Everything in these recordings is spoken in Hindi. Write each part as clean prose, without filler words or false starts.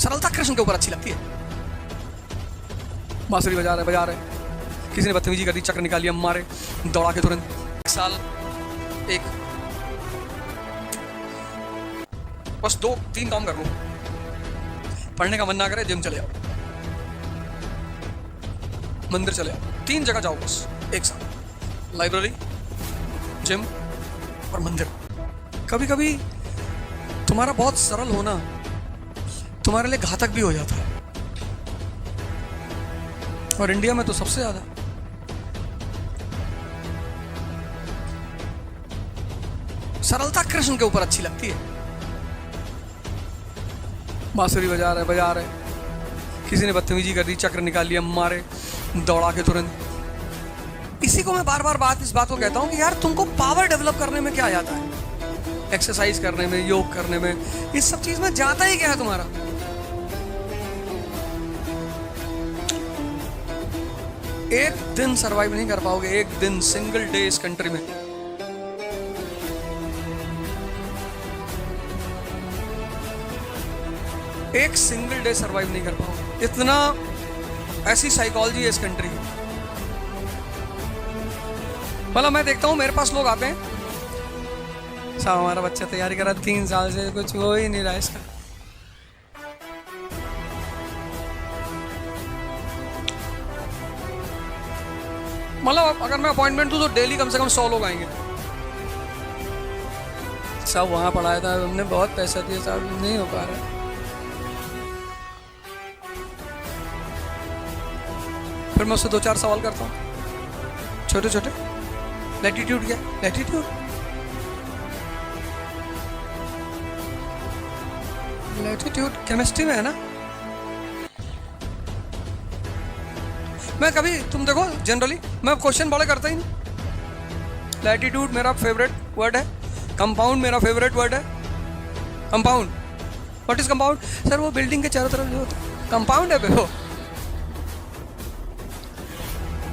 सरलता कृष्ण के ऊपर अच्छी लगती है। बांसुरी बजा रहे, किसी ने बदतमीजी कर दी, चक्र निकाल लिया, मारे, दौड़ा के तुरंत। एक साल एक बस 2-3 काम कर लो। पढ़ने का मन ना करे, जिम चले आओ, मंदिर चले आओ, 3 जगह जाओ बस एक साथ, लाइब्रेरी, जिम और मंदिर। कभी कभी तुम्हारा बहुत सरल होना तुम्हारे लिए घातक भी हो जाता है, और इंडिया में तो सबसे ज्यादा। सरलता कृष्ण के ऊपर अच्छी लगती है। बांसुरी बजा रहे, किसी ने बदतमीजी कर दी, चक्र निकाल लिया, मारे, दौड़ा के तुरंत। इसी को मैं बार बार इस बात को कहता हूं कि यार तुमको पावर डेवलप करने में क्या जाता है, एक्सरसाइज करने में, योग करने में, इस सब चीज में जाता ही क्या है तुम्हारा। एक दिन सरवाइव नहीं कर पाओगे, एक दिन, सिंगल डे इस कंट्री में। एक सिंगल डे सरवाइव नहीं कर पाओगे, इतना ऐसी साइकोलॉजी है इस कंट्री की। मतलब मैं देखता हूं मेरे पास लोग आते हैं, साहब हमारा बच्चा तैयारी कर रहा 3 साल से, कुछ हो ही नहीं रहा इसका। मतलब अगर मैं अपॉइंटमेंट दूं तो डेली कम से कम 100 लोग आएंगे। सब वहां पढ़ाया था, हमने बहुत पैसा दिया, साहब नहीं हो पा रहा। फिर मैं उससे 2-4 सवाल करता हूँ, छोटे छोटे। लैटिट्यूड क्या? लैटिट्यूड केमिस्ट्री में है ना। मैं कभी, तुम देखो जनरली मैं क्वेश्चन बड़े करता ही नहीं। लैटिट्यूड मेरा फेवरेट वर्ड है, कंपाउंड मेरा फेवरेट वर्ड है। Compound, what is compound? Sir वो बिल्डिंग के चारों तरफ जो होता है कंपाउंड है। वो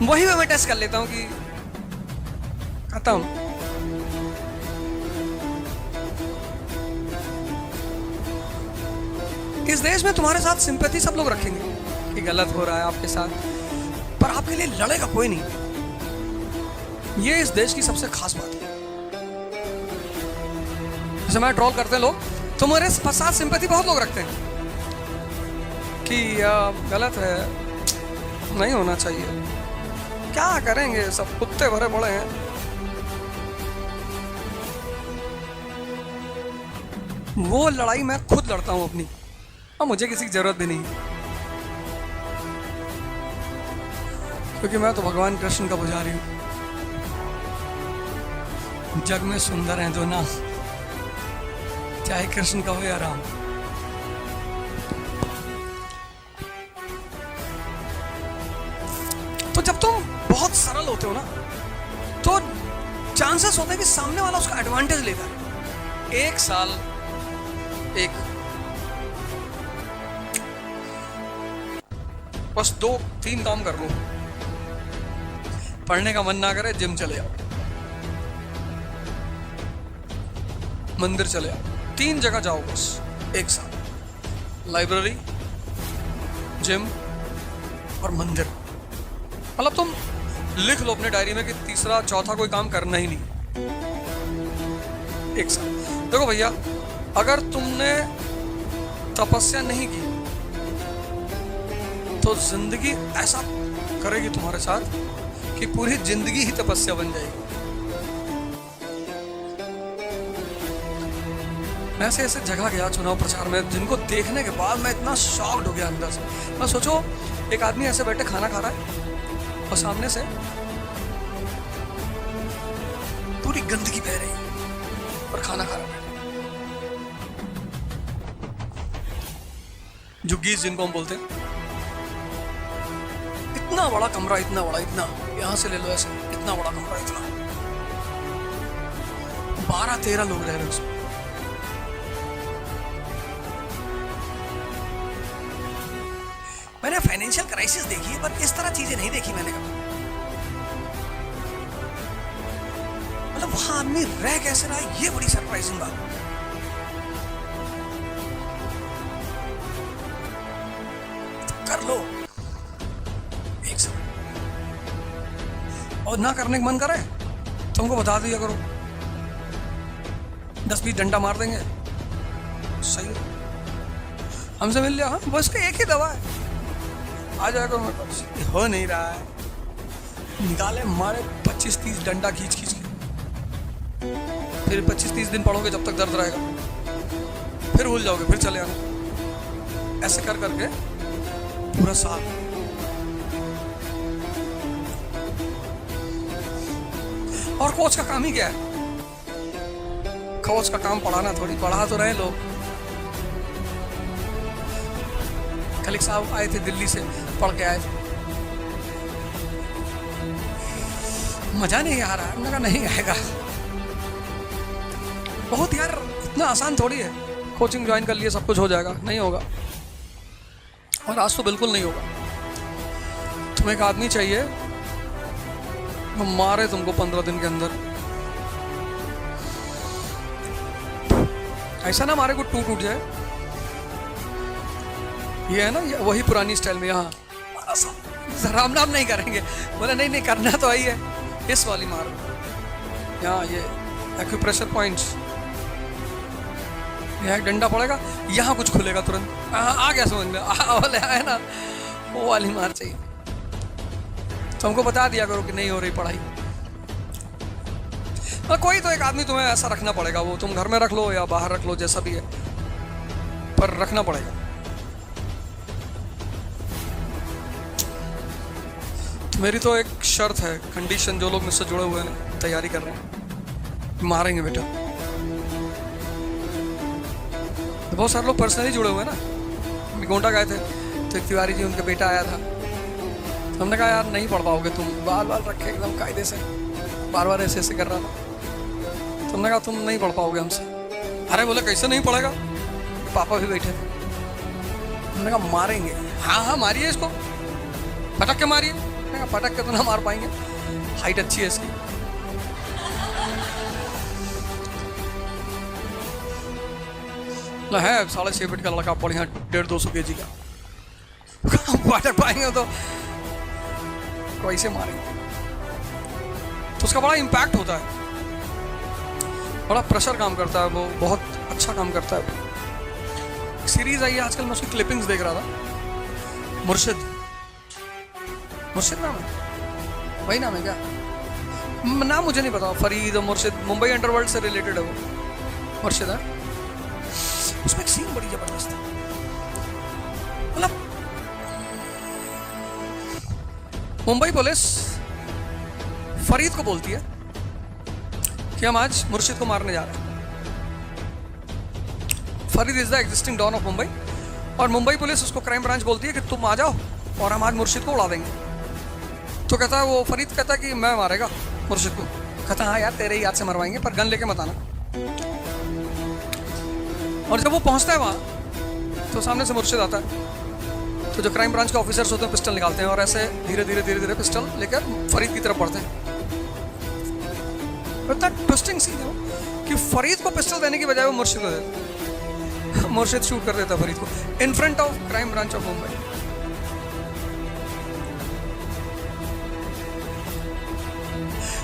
वही मैं टेस्ट कर लेता हूँ कि खत्म। इस देश में तुम्हारे साथ सिंपैथी सब लोग रखेंगे कि गलत हो रहा है आपके साथ, पर आपके लिए लड़ेगा कोई नहीं। ये इस देश की सबसे खास बात है। जैसे मैं ट्रोल करते हैं लोग, तो मेरे साथ सिंपैथी बहुत लोग रखते हैं कि गलत है, नहीं होना चाहिए, क्या करेंगे, सब कुत्ते भरे पड़े हैं। वो लड़ाई मैं खुद लड़ता हूं अपनी, और मुझे किसी की जरूरत भी नहीं, क्योंकि मैं तो भगवान कृष्ण का पुजारी हूं। जग में सुंदर हैं दो नाम, चाहे कृष्ण का हो या राम। तो जब तुम बहुत सरल होते हो ना, तो चांसेस होते हैं कि सामने वाला उसका एडवांटेज लेता है। एक साल एक बस 2-3 काम कर लो। पढ़ने का मन ना करे, जिम चले आओ, मंदिर चले आओ, 3 जगह जाओ बस एक साथ, लाइब्रेरी, जिम और मंदिर। मतलब तुम लिख लो अपने डायरी में कि तीसरा चौथा कोई काम करना ही नहीं एक साथ। देखो भैया, अगर तुमने तपस्या नहीं की तो जिंदगी ऐसा करेगी तुम्हारे साथ कि पूरी जिंदगी ही तपस्या बन जाएगी। मैं ऐसे जगह गया चुनाव प्रचार में, जिनको देखने के बाद मैं इतना शॉक्ड हो गया अंदर से। मैं सोचो, एक आदमी ऐसे बैठे खाना खा रहा है और सामने से पूरी गंदगी बह रही है और खाना खा रहा है। झुग्गीज़ जिनको हम बोलते हैं, इतना बड़ा कमरा, इतना बड़ा, इतना यहां से ले लो ऐसे, इतना बड़ा कमरा, इतना 12-13 लोग रह रहे उसमें। मैंने फाइनेंशियल क्राइसिस देखी है, पर इस तरह चीजें नहीं देखी मैंने कभी। मतलब वहां आदमी रह कैसे रहा है, ये बड़ी सरप्राइजिंग बात। कर लो एक से, और ना करने का मन करे तुमको बता दिया करो, 10-20 डंडा मार देंगे, सही है, हमसे मिल लिया। हाँ बस का एक ही दवा है, आ जाएगा मेरे पास। हो नहीं रहा है, निकाले मारे 25-30 डंडा खींच खींच के, फिर 25-30 दिन पढ़ोगे जब तक दर्द रहेगा, फिर भूल जाओगे, फिर चले आना, ऐसे कर करके पूरा साल। और कोच का काम ही क्या है? कोच का काम पढ़ाना थोड़ी, पढ़ा तो रहे लोग। खलीक साहब आए थे दिल्ली से, पढ़ के आए, मजा नहीं आ रहा, मैंने कहा नहीं आएगा, बहुत यार इतना आसान थोड़ी है, कोचिंग ज्वाइन कर लिए सब कुछ हो जाएगा, नहीं होगा। और आज तो बिल्कुल नहीं होगा। तुम्हें एक आदमी चाहिए वो मारे तुमको 15 दिन के अंदर, ऐसा ना मारे को टूट जाए। ये है ना, ये वही पुरानी स्टाइल में, यहाँ राम नाम नहीं करेंगे, बोले नहीं नहीं करना तो आई है, इस वाली मार, यहाँ ये एक्यूप्रेशर पॉइंट्स, यहाँ एक डंडा पड़ेगा, यहाँ कुछ खुलेगा तुरंत, आ गया समझ में, वाले आए ना, वो वाली मार चाहिए। तो हमको बता दिया करो कि नहीं हो रही पढ़ाई। और कोई तो एक आदमी तुम्हें ऐसा रखना पड़ेगा, वो तुम घर में रख लो या बाहर रख लो, जैसा भी है, पर रखना पड़ेगा। मेरी तो एक शर्त है, कंडीशन, जो लोग मुझसे जुड़े हुए हैं, तैयारी कर रहे हैं, मारेंगे बेटा। तो बहुत सारे लोग पर्सनली जुड़े हुए हैं ना, गोंडा गए थे तो एक तिवारी जी, उनका बेटा आया था, तो हमने कहा यार नहीं पढ़ पाओगे तुम, बाल बाल रखे एकदम कायदे से, बार बार ऐसे ऐसे कर रहा था, तो हमने कहा तुम नहीं पढ़ पाओगे हमसे। अरे बोले कैसे नहीं पढ़ेगा, पापा भी बैठे थे, हमने कहा मारेंगे। हाँ हाँ मारिए इसको, पटक के मारिए। मैंने कहा पटक के तो ना मार पाएंगे, हाइट अच्छी है इसकी। है 6.5 फीट का लड़का, बढ़िया 150-200 kg का, पटक पाएंगे तो कैसे मारेंगे? तो उसका बड़ा इम्पैक्ट होता है, बड़ा प्रेशर काम करता है, वो बहुत अच्छा काम करता है। सीरीज आई है आजकल, मैं उसकी क्लिपिंग्स देख रहा था, मुर्शिद नाम है, वही नाम है क्या? नाम मुझे नहीं पता, फरीद और मुर्शिद, मुंबई अंडरवर्ल्ड से रिलेटेड है वो, मुर्शिद है। उसमें एक सीन बड़ी जबरदस्त है, मतलब मुंबई पुलिस फरीद को बोलती है कि हम आज मुर्शिद को मारने जा रहे हैं। Farid is the existing don of Mumbai, और मुंबई पुलिस उसको क्राइम ब्रांच बोलती है कि तुम आ जाओ और हम आज मुर्शिद को उड़ा देंगे। तो कहता है वो, फरीद कहता है कि मैं मारेगा मुर्शिद को। कहता हाँ यार तेरे ही याद से मरवाएंगे, पर गन लेके मत आना। और जब वो पहुंचता है वहाँ, तो सामने से मुर्शिद आता है, तो जो क्राइम ब्रांच के ऑफिसर्स होते हैं पिस्टल निकालते हैं और ऐसे धीरे धीरे पिस्टल लेकर फरीद की तरफ बढ़ते हैं। इतना ट्विस्टिंग सीन है कि फरीद को पिस्टल देने की बजाय वो मुर्शिद को देता, मुर्शिद शूट कर देता फरीद को in front of crime branch of Mumbai.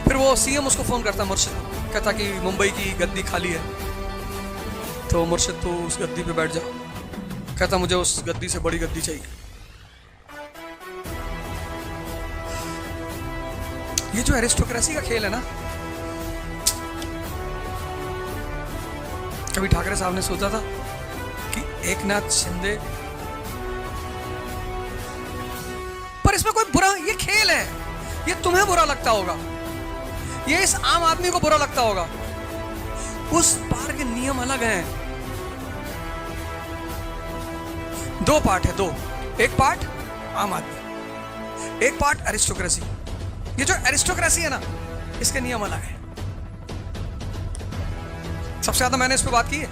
फिर वो सीएम उसको फोन करता मुर्शिद, कहता कि मुंबई की गद्दी खाली है, तो मुर्शिद तो उस गद्दी पे बैठ जाओ। कहता मुझे उस गद्दी से बड़ी गद्दी चाहिए। ये जो एरिस्टोक्रेसी का खेल है ना, कभी ठाकरे साहब ने सोचा था कि एकनाथ शिंदे, पर इसमें कोई बुरा, ये खेल है, ये तुम्हें बुरा लगता होगा, ये इस आम आदमी को बुरा लगता होगा, उस पार के नियम अलग हैं। 2 पार्ट है, 2, एक पार्ट आम आदमी, एक पार्ट एरिस्टोक्रेसी। ये जो एरिस्टोक्रेसी है ना, इसके नियम अलग है। सबसे ज्यादा मैंने इस पे बात की है।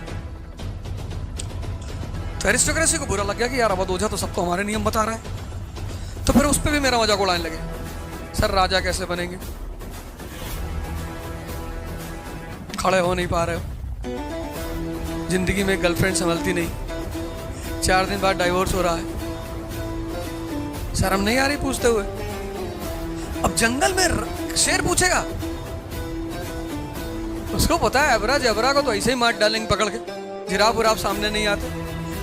तो एरिस्टोक्रेसी को बुरा लग गया कि यार अवध ओझा तो सबको हमारे नियम बता रहा है, तो फिर उस पर भी मेरा मजाक उड़ाने लगे, सर राजा कैसे बनेंगे, खड़े हो नहीं पा रहे हो, जिंदगी में गर्लफ्रेंड संभलती नहीं, 4 दिन बाद डाइवोर्स हो रहा है, शर्म नहीं आ रही पूछते हुए? अब जंगल में शेर पूछेगा, उसको पता है जबरा को तो ऐसे ही मार डालेंगे पकड़ के। जिराफ उराफ सामने नहीं आते,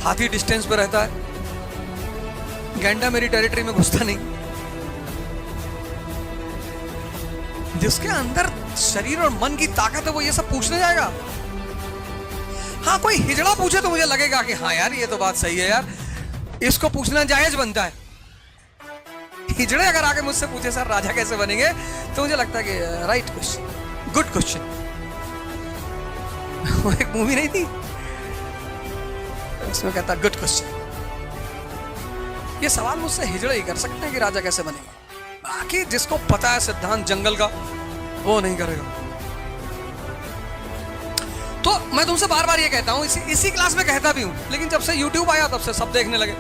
हाथी डिस्टेंस पे रहता है, गैंडा मेरी टेरिटरी में घुसता नहीं। जिसके अंदर शरीर और मन की ताकत है वो ये सब पूछने जाएगा। हाँ, कोई हिजड़ा पूछे तो मुझे लगेगा कि हाँ यार ये तो बात सही है यार, इसको पूछना जायज बनता है। हिजड़े अगर आके मुझसे पूछे सर राजा कैसे बनेंगे, तो मुझे लगता है कि राइट क्वेश्चन, गुड क्वेश्चन। वो एक मूवी नहीं थी, उसमें कहता गुड क्वेश्चन। ये सवाल मुझसे हिजड़े ही कर सकते हैं कि राजा कैसे बनेगा, बाकी जिसको पता है सिद्धांत जंगल का वो नहीं करेगा। तो मैं तुमसे बार बार ये कहता हूं, इसी क्लास में कहता भी हूं, लेकिन जब से यूट्यूब आया तब से सब देखने लगे।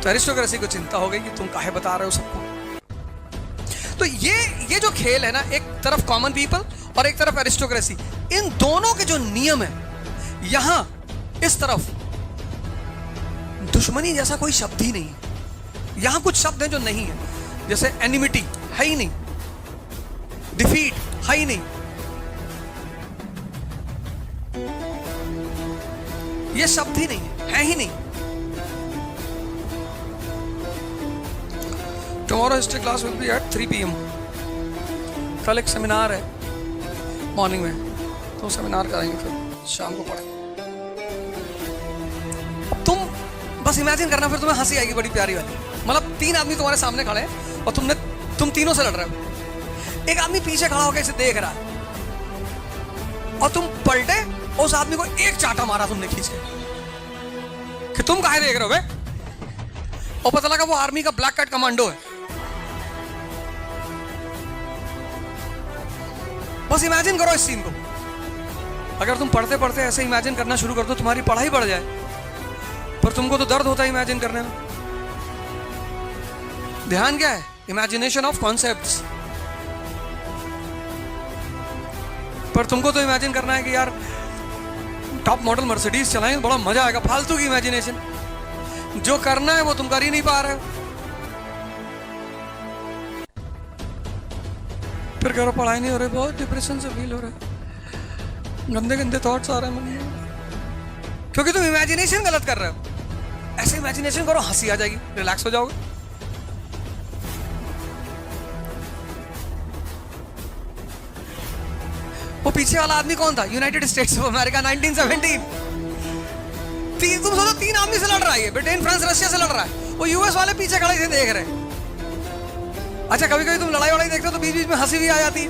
तो एरिस्टोक्रेसी को चिंता हो गई कि तुम काहे बता रहे हो सबको। तो ये जो खेल है ना, एक तरफ कॉमन पीपल और एक तरफ एरिस्टोक्रेसी, इन दोनों के जो नियम है, यहां इस तरफ दुश्मनी जैसा कोई शब्द ही नहीं है। यहां कुछ शब्द हैं जो नहीं है, जैसे एनिमिटी है ही नहीं, डिफीट है ही नहीं, ये शब्द ही नहीं है ही नहीं। Tomorrow history class will be at 3 PM। कल एक सेमिनार है मॉर्निंग में, तो सेमिनार कराएंगे, फिर शाम को पढ़ेंगे। तुम बस इमेजिन करना, फिर तुम्हें हंसी आएगी बड़ी प्यारी वाली। मतलब 3 आदमी तुम्हारे सामने खड़े हैं और तुम तीनों से लड़ रहे हो। एक आदमी पीछे खड़ा होकर इसे देख रहा है और तुम पलटे, उस आदमी को एक चाटा मारा तुमने खींच के कि तुम काहे देख रहे हो बे, और पता लगा वो आर्मी का ब्लैक कार्ड कमांडो है। बस इमेजिन करो इस सीन को। अगर तुम पढ़ते पढ़ते ऐसे इमेजिन करना शुरू कर दो, तुम्हारी पढ़ाई बढ़ जाए, पर तुमको तो दर्द होता है इमेजिन करने में। ध्यान क्या है? Imagination of concepts. पर तुमको तो इमेजिन करना है कि यार टॉप मॉडल मर्सिडीज चलाएंगे, बड़ा मजा आएगा। फालतू की इमेजिनेशन, जो करना है वो तुम कर ही नहीं पा रहे हो। फिर कह रहे पढ़ाई नहीं हो रही, बहुत डिप्रेशन से फील हो रहा है, गंदे गंदे थॉट्स आ रहे हैं मन में, क्योंकि तुम इमेजिनेशन गलत कर रहे हो। ऐसे इमेजिनेशन करो, हंसी आ जाएगी, रिलैक्स हो जाओगे। वो पीछे वाला आदमी कौन था? United states of America 1917। तुम सोचो 3 आदमी से लड़ रहा है, ब्रिटेन, फ्रांस, रशिया से लड़ रहा है, वो यूएस वाले पीछे खड़े थे देख रहे। अच्छा, कभी कभी तुम लड़ाई वड़ाई देखते हो तो बीच बीच में हंसी भी आ जाती।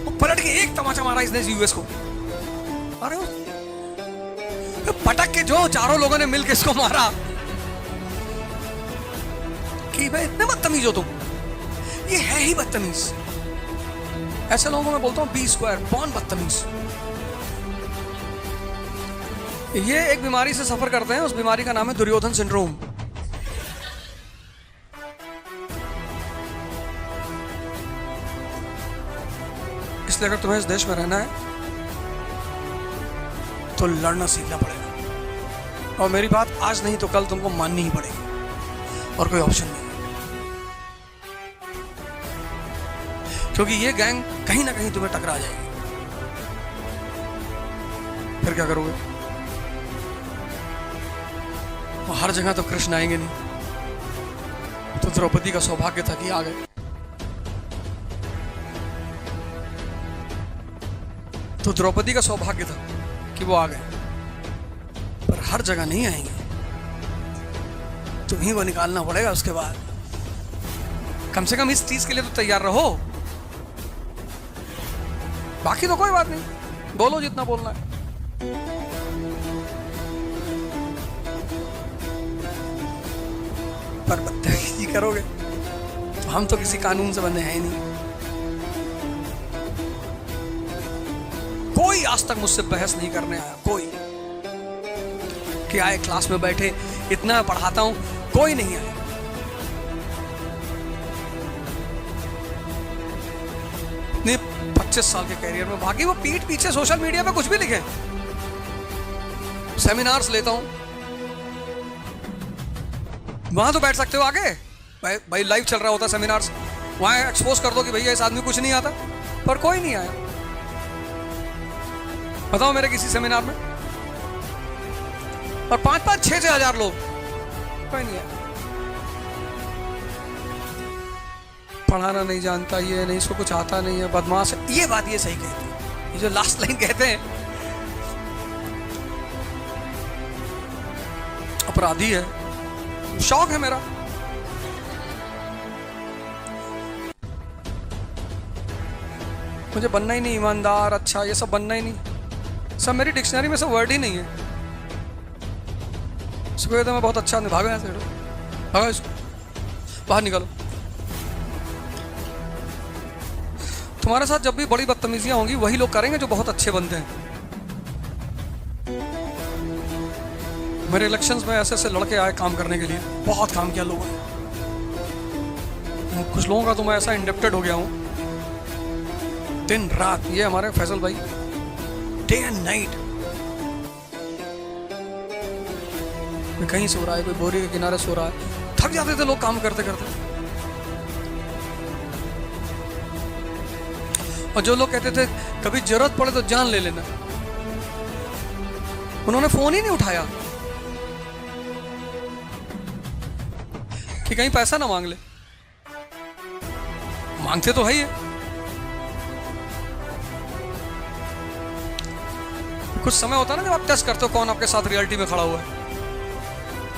वो पलट के एक तमाचा मारा इसने यूएस को, अरे पटक के जो चारों लोगों ने मिलकर इसको मारा कि भाई इतने बदतमीज हो तुम। ये है ही बदतमीज। ऐसे लोगों को मैं बोलता हूं बी स्क्वायर, बॉर्न बदतमीज। ये एक बीमारी से सफर करते हैं, उस बीमारी का नाम है दुर्योधन सिंड्रोम। इसलिए अगर तुम्हें इस देश में रहना है तो लड़ना सीखना पड़ेगा, और मेरी बात आज नहीं तो कल तुमको माननी ही पड़ेगी, और कोई ऑप्शन नहीं। क्योंकि ये गैंग कहीं ना कहीं तुम्हें टकरा जाएगी। फिर क्या करोगे? हर जगह तो कृष्ण आएंगे नहीं। तो द्रौपदी का सौभाग्य था कि आ गए। तो द्रौपदी का सौभाग्य था कि वो आ गए, पर हर जगह नहीं आएंगे, तुम्हीं को निकालना पड़ेगा। उसके बाद कम से कम इस चीज के लिए तो तैयार रहो। बाकी तो कोई बात नहीं, बोलो जितना बोलना है। पर बदतमीजी करोगे तो हम तो किसी कानून से बंधे हैं ही नहीं। कोई आज तक मुझसे बहस नहीं करने आया, कोई। कि आए क्लास में बैठे, इतना पढ़ाता हूं, कोई नहीं आया। इतने 25 साल के कैरियर में, बाकी वो पीठ पीछे सोशल मीडिया पे कुछ भी लिखे। सेमिनार्स लेता हूं, वहां तो बैठ सकते हो आगे, भाई लाइव चल रहा होता सेमिनार्स, वहां एक्सपोज कर दो कि भैया इस आदमी कुछ नहीं आता, पर कोई नहीं आया। बताओ मेरे किसी सेमिनार में, और 5-5, 6-6 हजार लोग, कोई नहीं आया। पढ़ाना नहीं जानता, ये नहीं, इसको कुछ आता नहीं है, बदमाश है, ये बात ये सही कहती है। ये जो लास्ट लाइन कहते हैं अपराधी है, शौक है मेरा। मुझे बनना ही नहीं ईमानदार, अच्छा, ये सब बनना ही नहीं, सब मेरी डिक्शनरी में सब वर्ड ही नहीं है। इसको कहते मैं बहुत अच्छा, भागो यहाँ से, भागो इसको, बाहर निकालो। तुम्हारे साथ जब भी बड़ी बदतमीजियां होंगी वही लोग करेंगे जो बहुत अच्छे बनते हैं। मेरे इलेक्शंस में ऐसे ऐसे लड़के आए काम करने के लिए, बहुत काम किया लोगों ने। कुछ लोगों का तो मैं ऐसा इंडेप्टेड हो गया हूं, दिन रात। ये हमारे फैसल भाई डे एंड नाइट, कहीं सो रहा है, कोई बोरी के किनारे सो रहा है, थक जाते थे लोग काम करते करते। और जो लोग कहते थे कभी जरूरत पड़े तो जान ले लेना, उन्होंने फोन ही नहीं उठाया कि कहीं पैसा ना मांग ले। मांगते तो है ही है। कुछ समय होता है ना जब आप टेस्ट करते हो कौन आपके साथ रियलिटी में खड़ा हुआ है।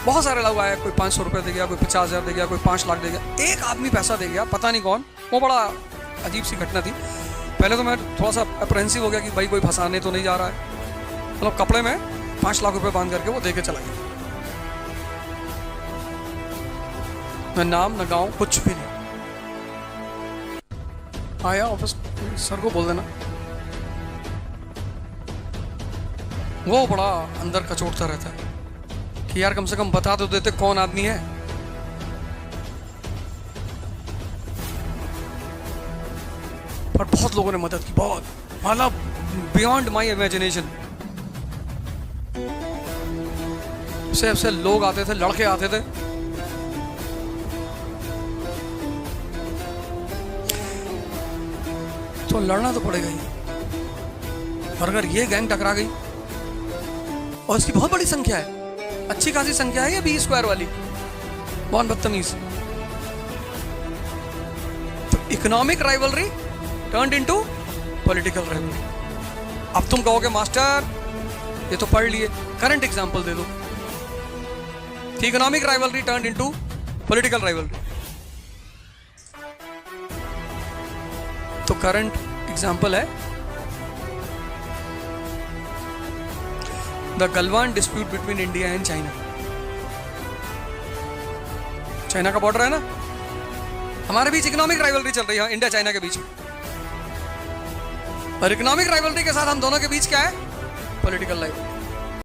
बहुत सारे लोग आए, कोई 500 रुपए दे गया, कोई 50,000 दे गया, कोई 5 लाख दे गया, एक आदमी पैसा दे गया, पता नहीं कौन। वो बड़ा अजीब सी घटना थी। पहले तो मैं थोड़ा सा अप्रेंसिव हो गया कि भाई कोई फंसाने तो नहीं जा रहा है। मतलब कपड़े में 5 लाख रुपए बांध करके वो दे के चला गया। न नाम न गाँव, कुछ भी नहीं। आया ऑफिस, सर को बोल देना। वो बड़ा अंदर कचोटता रहता है कि यार कम से कम बता तो देते कौन आदमी है। पर बहुत लोगों ने मदद की, बहुत, मतलब बियॉन्ड माई इमेजिनेशन। से लोग आते थे, लड़के आते थे, तो लड़ना तो पड़ेगा ही। और अगर ये गैंग टकरा गई, और इसकी बहुत बड़ी संख्या है, अच्छी खासी संख्या है ये 20 स्क्वायर वाली, बहुत बदतमीज। तो economic rivalry turned into political rivalry. अब तुम कहोगे मास्टर ये तो पढ़ लिए, करंट एग्जांपल दे दो। Economic rivalry turned into political rivalry. तो करंट एग्जांपल है the Galwan dispute between India and China. China का बॉर्डर है ना, हमारे बीच इकोनॉमिक राइवलरी चल रही है इंडिया चाइना के बीच में। और इकोनॉमिक राइवलरी के साथ हम दोनों के बीच क्या है? Political rivalry.